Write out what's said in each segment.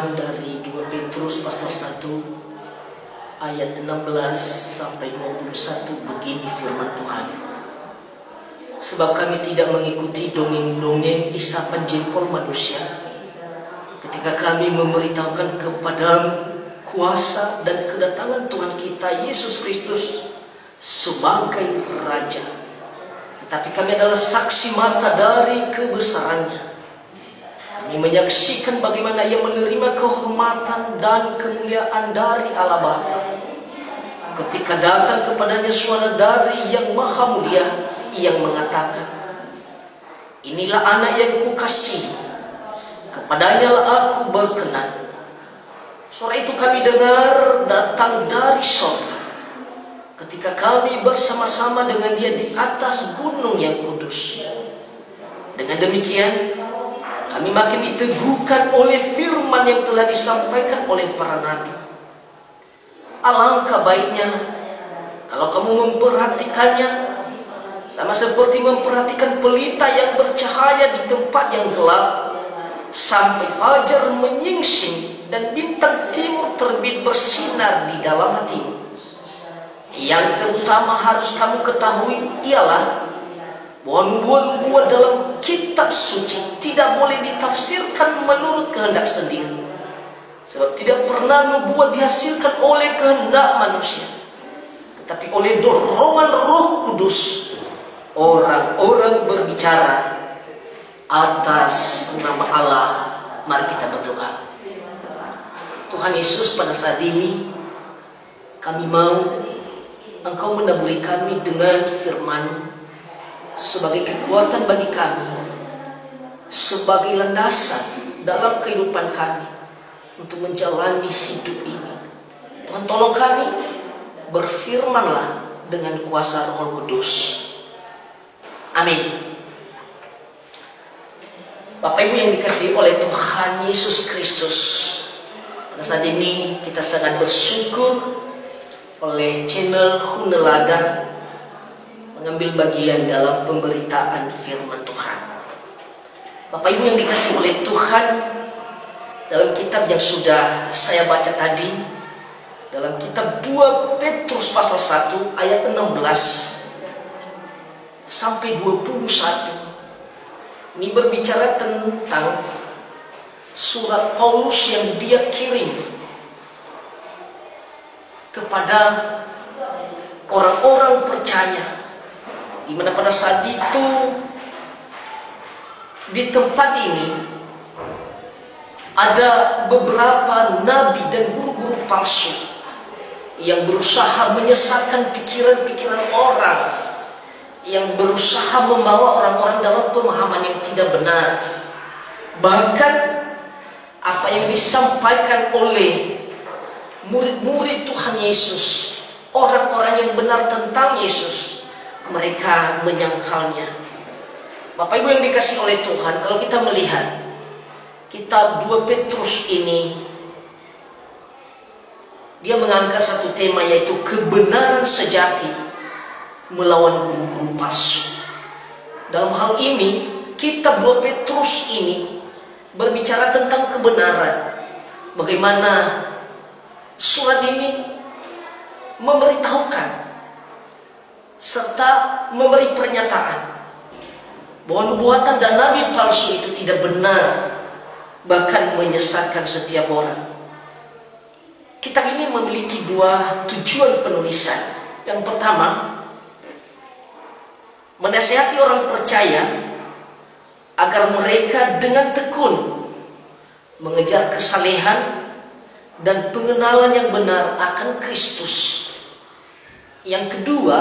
Tuhan dari 2 Petrus pasal 1 ayat 16 sampai 21. Begini firman Tuhan. Sebab kami tidak mengikuti dongeng-dongeng isapan jempol manusia ketika kami memberitahukan kepadamu kuasa dan kedatangan Tuhan kita Yesus Kristus sebagai Raja. Tetapi kami adalah saksi mata dari kebesarannya. Kami menyaksikan bagaimana Ia menerima kehormatan dan kemuliaan dari Allah Bapa ketika datang kepadanya suara dari Yang Maha Mulia yang mengatakan, inilah anak yang kukasihi, kepadanya lah aku berkenan. Suara itu kami dengar datang dari surga ketika kami bersama-sama dengan Dia di atas gunung yang kudus. Dengan demikian kami makin diteguhkan oleh firman yang telah disampaikan oleh para nabi. Alangkah baiknya kalau kamu memperhatikannya sama seperti memperhatikan pelita yang bercahaya di tempat yang gelap sampai fajar menyingsing dan bintang timur terbit bersinar di dalam hatimu. Yang terutama harus kamu ketahui ialah bahwa nubuat-nubuat dalam kitab suci tidak boleh ditafsirkan menurut kehendak sendiri. Sebab tidak pernah nubuat dihasilkan oleh kehendak manusia, tetapi oleh dorongan Roh Kudus orang-orang berbicara atas nama Allah. Mari kita berdoa. Tuhan Yesus, pada saat ini kami mau Engkau menaburi kami dengan firman sebagai kekuatan bagi kami, sebagai landasan dalam kehidupan kami untuk menjalani hidup ini. Tuhan, tolong kami, berfirmanlah dengan kuasa Roh Kudus. Amin. Bapak Ibu yang dikasihi oleh Tuhan Yesus Kristus, pada saat ini kita sangat bersyukur oleh channel Hunelada mengambil bagian dalam pemberitaan firman Tuhan. Bapak Ibu yang dikasihi oleh Tuhan, dalam kitab yang sudah saya baca tadi, dalam kitab 2 Petrus pasal 1 ayat 16 sampai 21, ini berbicara tentang surat Paulus yang dia kirim kepada orang-orang percaya, di mana pada saat itu di tempat ini ada beberapa nabi dan guru-guru palsu yang berusaha menyesatkan pikiran-pikiran orang, yang berusaha membawa orang-orang dalam pemahaman yang tidak benar. Bahkan apa yang disampaikan oleh murid-murid Tuhan Yesus, orang-orang yang benar tentang Yesus, mereka menyangkalnya. Bapak Ibu yang dikasihi oleh Tuhan, kalau kita melihat kitab 2 Petrus ini, dia mengangkat satu tema, yaitu kebenaran sejati melawan guru-guru palsu. Dalam hal ini, kitab 2 Petrus ini berbicara tentang kebenaran. Bagaimana surat ini memberitahukan serta memberi pernyataan bahwa nubuatan dan nabi palsu itu tidak benar, bahkan menyesatkan setiap orang. Kitab ini memiliki 2 tujuan penulisan. Yang pertama, menasihati orang percaya agar mereka dengan tekun mengejar kesalehan dan pengenalan yang benar akan Kristus. Yang kedua,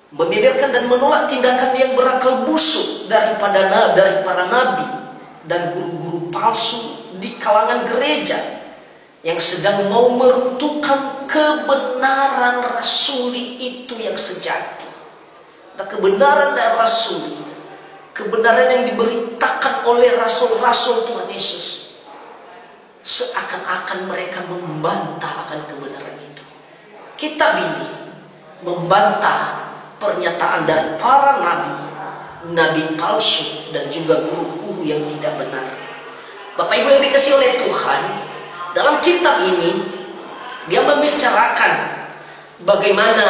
membeberkan dan menolak tindakan yang berakal busuk dari para nabi dan guru-guru palsu di kalangan gereja yang sedang mau meruntuhkan kebenaran rasuli itu yang sejati. Nah, kebenaran dan rasuli, kebenaran yang diberitakan oleh rasul-rasul Tuhan Yesus, seakan-akan mereka membantah akan kebenaran itu. Kitab ini membantah pernyataan dari para nabi palsu dan juga guru-guru yang tidak benar. Bapak Ibu yang dikasihi oleh Tuhan, dalam kitab ini dia membicarakan bagaimana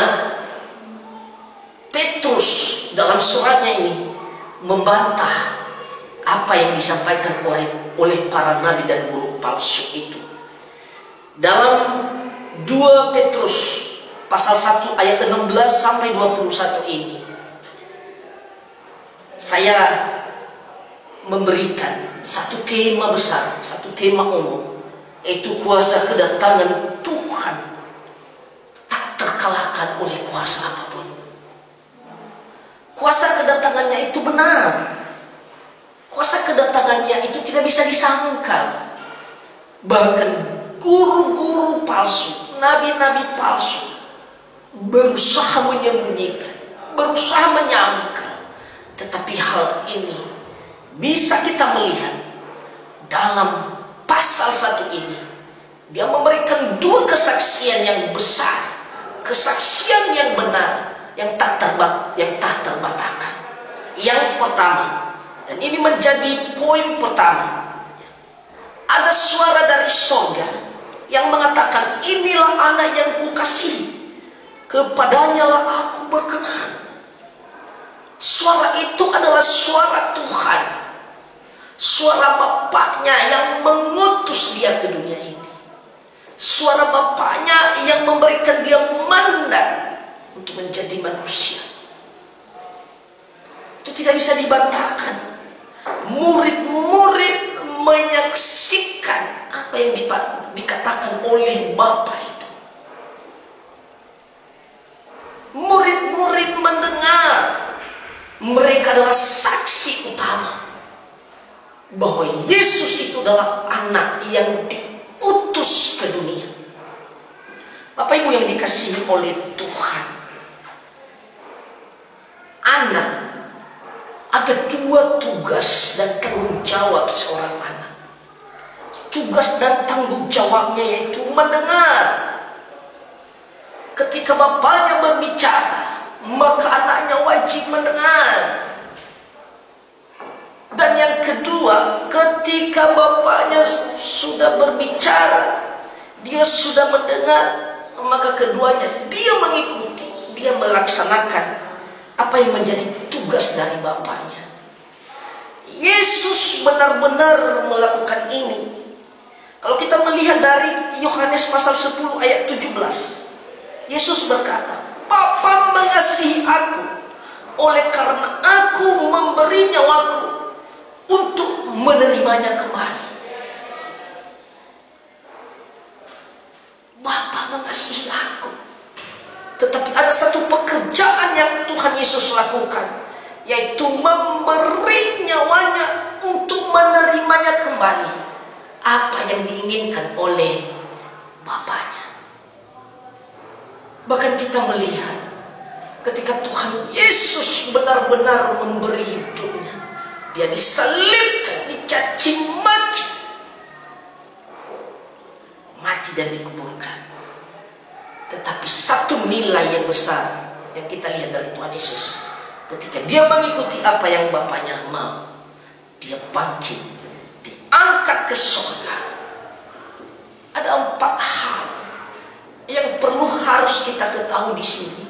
Petrus dalam suratnya ini membantah apa yang disampaikan oleh para nabi dan guru palsu itu. Dalam 2 Petrus pasal 1 ayat 16 sampai 21 ini, saya memberikan satu tema besar, satu tema umum, yaitu kuasa kedatangan Tuhan tak terkalahkan oleh kuasa apapun. Kuasa kedatangannya itu benar. Kuasa kedatangannya itu tidak bisa disangkal. Bahkan guru-guru palsu, nabi-nabi palsu berusaha menyembunyikan, berusaha menyangkal. Tetapi hal ini bisa kita melihat dalam pasal 1 ini. Dia memberikan 2 kesaksian yang besar, kesaksian yang benar, yang tak terbantahkan. Yang pertama, dan ini menjadi poin pertama, ada suara dari surga yang mengatakan, inilah anak yang kukasihi, kepadanya lah aku berkenan. Suara itu adalah suara Tuhan, suara Bapaknya yang mengutus dia ke dunia ini, suara Bapaknya yang memberikan dia mandat untuk menjadi manusia. Itu tidak bisa dibantahkan. Murid-murid menyaksikan apa yang dikatakan oleh Bapa itu. Murid-murid mendengar. Mereka adalah saksi utama bahwa Yesus itu adalah anak yang diutus ke dunia. Bapak Ibu yang dikasihi oleh Tuhan, anak, ada 2 tugas dan tanggung jawab seorang anak. Tugas dan tanggung jawabnya yaitu mendengar. Ketika bapaknya berbicara, maka anaknya wajib mendengar. Dan yang kedua, ketika bapaknya sudah berbicara, dia sudah mendengar, maka keduanya dia mengikuti, dia melaksanakan apa yang menjadi tugas dari bapaknya. Yesus benar-benar melakukan ini. Kalau kita melihat dari Yohanes pasal 10 ayat 17, Yesus berkata, Bapa mengasihi aku, oleh karena aku memberi nyawaku untuk menerimanya kembali. Bapa mengasihi aku. Tetapi ada satu pekerjaan yang Tuhan Yesus lakukan, yaitu memberi nyawanya untuk menerimanya kembali. Apa yang diinginkan oleh Bapaknya. Bahkan kita melihat ketika Tuhan Yesus benar-benar memberi hidupnya, dia disalibkan, dicaci maki, mati dan dikuburkan. Tetapi satu nilai yang besar yang kita lihat dari Tuhan Yesus, ketika dia mengikuti apa yang Bapaknya mau, dia bangkit, diangkat ke surga. Ada 4 hal yang perlu harus kita ketahui di sini.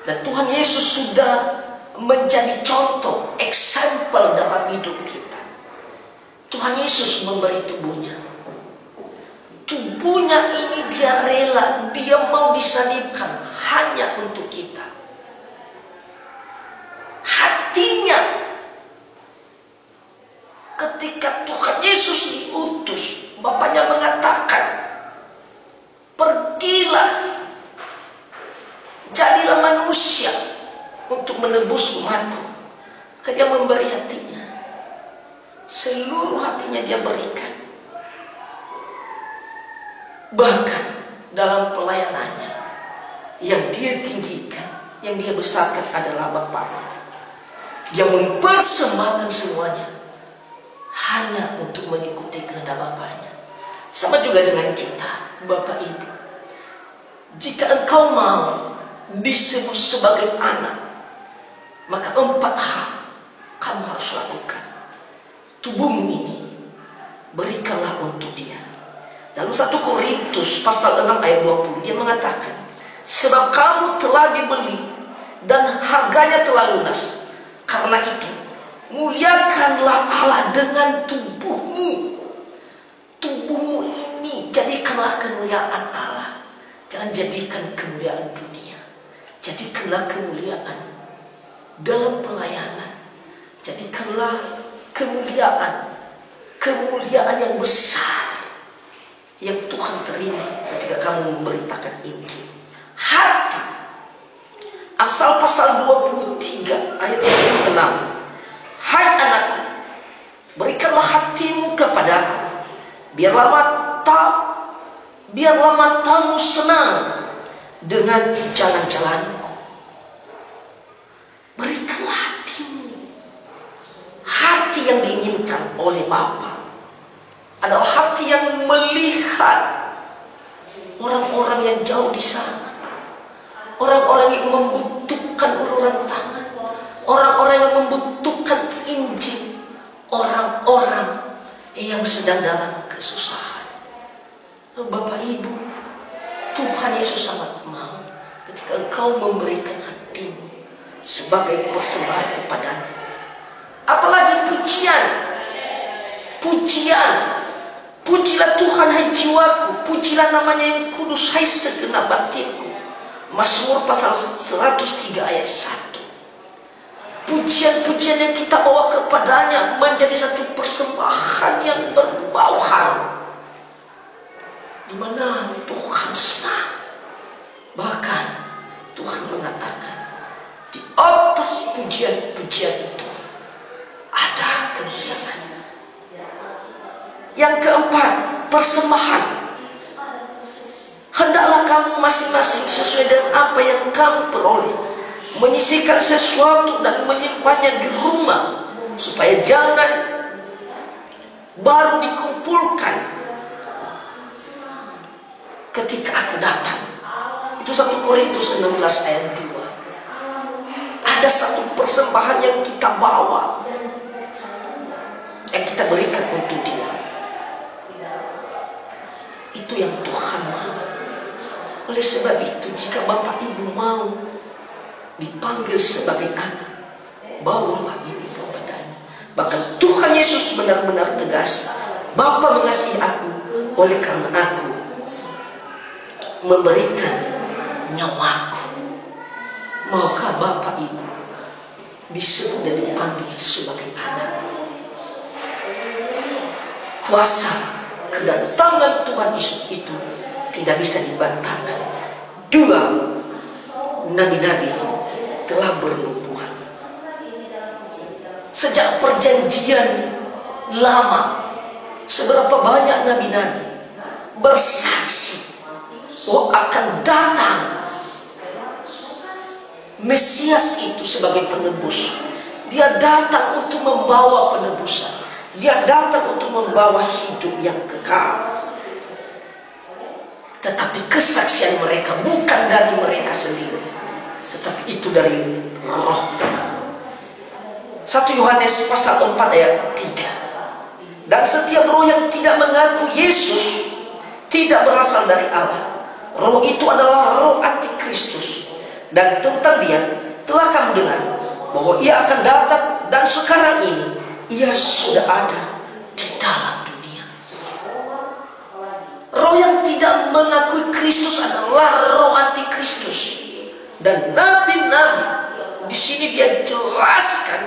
Dan Tuhan Yesus sudah menjadi contoh, example dalam hidup kita. Tuhan Yesus memberi tubuhnya. Tubuhnya ini dia rela, dia mau disalibkan hanya untuk kita. Hatinya, ketika Tuhan Yesus diutus, Bapaknya mengatakan, pergilah, jadilah manusia untuk menebus umatku. Maka dia memberi hatinya, seluruh hatinya dia berikan. Bahkan dalam pelayanannya, yang dia tinggikan, yang dia besarkan adalah Bapaknya. Dia mempersembahkan semuanya hanya untuk mengikuti kehendak Bapaknya. Sama juga dengan kita, Bapak Ibu. Jika engkau mau disebut sebagai anak, maka 4 hal kamu harus lakukan. Tubuhmu ini berikanlah untuk dia. Dalam 1 Korintus pasal 6 ayat 20 dia mengatakan, sebab kamu telah dibeli dan harganya telah lunas. Karena itu muliakanlah Allah dengan tubuhmu. Tubuhmu ini jadikanlah kemuliaan Allah. Jangan jadikan kemuliaan dunia. Jadikanlah kemuliaan dalam pelayanan. Jadikanlah kemuliaan yang besar yang Tuhan terima ketika kamu memberitakan Injil. Hati. Amsal pasal 23 ayat 6. Hai anakku, berikanlah hatimu kepadaku, biarlah matamu senang dengan jalan-jalanku. Berikanlah hatimu. Hati yang diinginkan oleh Bapa adalah hati yang melihat orang-orang yang jauh di sana, orang-orang yang membutuhkan uluran tangan, orang-orang yang membutuhkan Injil, orang-orang yang sedang dalam kesusahan. Bapak Ibu, Tuhan Yesus sangat mau ketika engkau memberikan hatimu sebagai persembahan kepadanya. Apalagi pujian. Pujilah Tuhan hai jiwaku, pujilah namanya yang kudus hai segenap batinku. Mazmur pasal 103 ayat 1. Pujian-pujian yang kita bawa kepadanya menjadi satu persembahan yang berbau harum, di mana Tuhan senang. Bahkan Tuhan mengatakan, di atas pujian-pujian itu ada kemuliaan. Yang keempat, persembahan. Hendaklah kamu masing-masing sesuai dengan apa yang kamu peroleh menyisihkan sesuatu dan menyimpannya di rumah, supaya jangan baru dikumpulkan ketika aku datang. Itu 1 Korintus 16 ayat 2. Ada satu persembahan yang kita bawa, yang kita berikan untuk dia. Itu yang Tuhan mau. Oleh sebab itu, jika Bapak Ibu mau dipanggil sebagai anak, bawalah ini kepadanya. Bahkan Tuhan Yesus benar-benar tegas, Bapa mengasihi aku oleh karena aku memberikan nyawaku. Maukah Bapak Ibu disebut dan dipanggil sebagai anak? Kuasa kedatangan Tuhan Yesus itu tidak bisa dibantahkan. 2. Nabi-nabi telah bernubuat. Sejak perjanjian lama, seberapa banyak nabi-nabi bersaksi bahwa akan datang Mesias itu sebagai penebus. Dia datang untuk membawa penebusan. Dia datang untuk membawa hidup yang kekal. Tetapi kesaksian mereka bukan dari mereka sendiri, tetapi itu dari Roh. 1 Yohanes pasal 4 ayat 3. Dan setiap roh yang tidak mengaku Yesus tidak berasal dari Allah. Roh itu adalah roh antikristus. Dan tentang dia telah kamu dengar bahwa ia akan datang, dan sekarang ini ia sudah ada di dalam dunia. Roh yang tidak mengakui Kristus adalah roh antikristus. Dan nabi-nabi di sini dia jelaskan,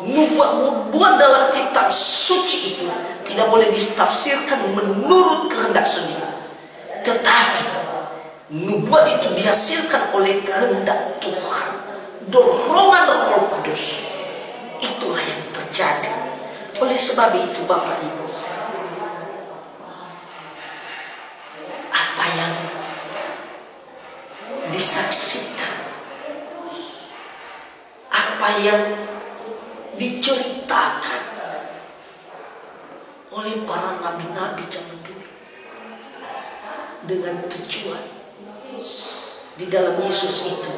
nubuat dalam kitab suci itu tidak boleh ditafsirkan menurut kehendak sendiri, tetapi nubuat itu dihasilkan oleh kehendak Tuhan, dorongan Roh Kudus. Itulah yang terjadi. Oleh sebab itu Bapak Ibu, apa yang disaksikan, apa yang diceritakan oleh para nabi-nabi zaman dulu, dengan tujuan di dalam Yesus itu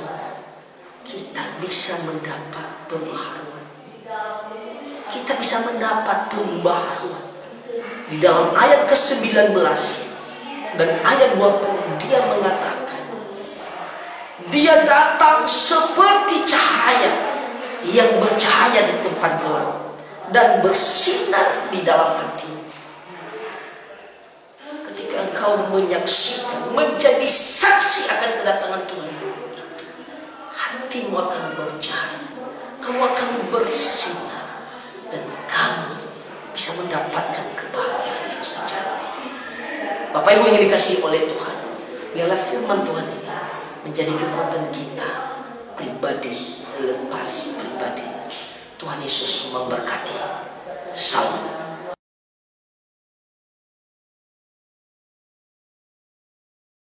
kita bisa mendapat pembaharuan, kita bisa mendapat pembaharuan, Di dalam ayat ke-19 dan ayat 20 dia mengatakan, dia datang seperti cahaya yang bercahaya di tempat gelap dan bersinar di dalam hati. Ketika engkau menyaksikan, menjadi saksi akan kedatangan Tuhan, hatimu akan bercahaya, kamu akan bersinar, dan kamu bisa mendapatkan kebahagiaan yang sejati. Bapak Ibu yang dikasihi oleh Tuhan, biarlah firman Tuhan ini menjadi kekuatan kita pribadi lepas pribadi. Tuhan Yesus memberkati. Salam.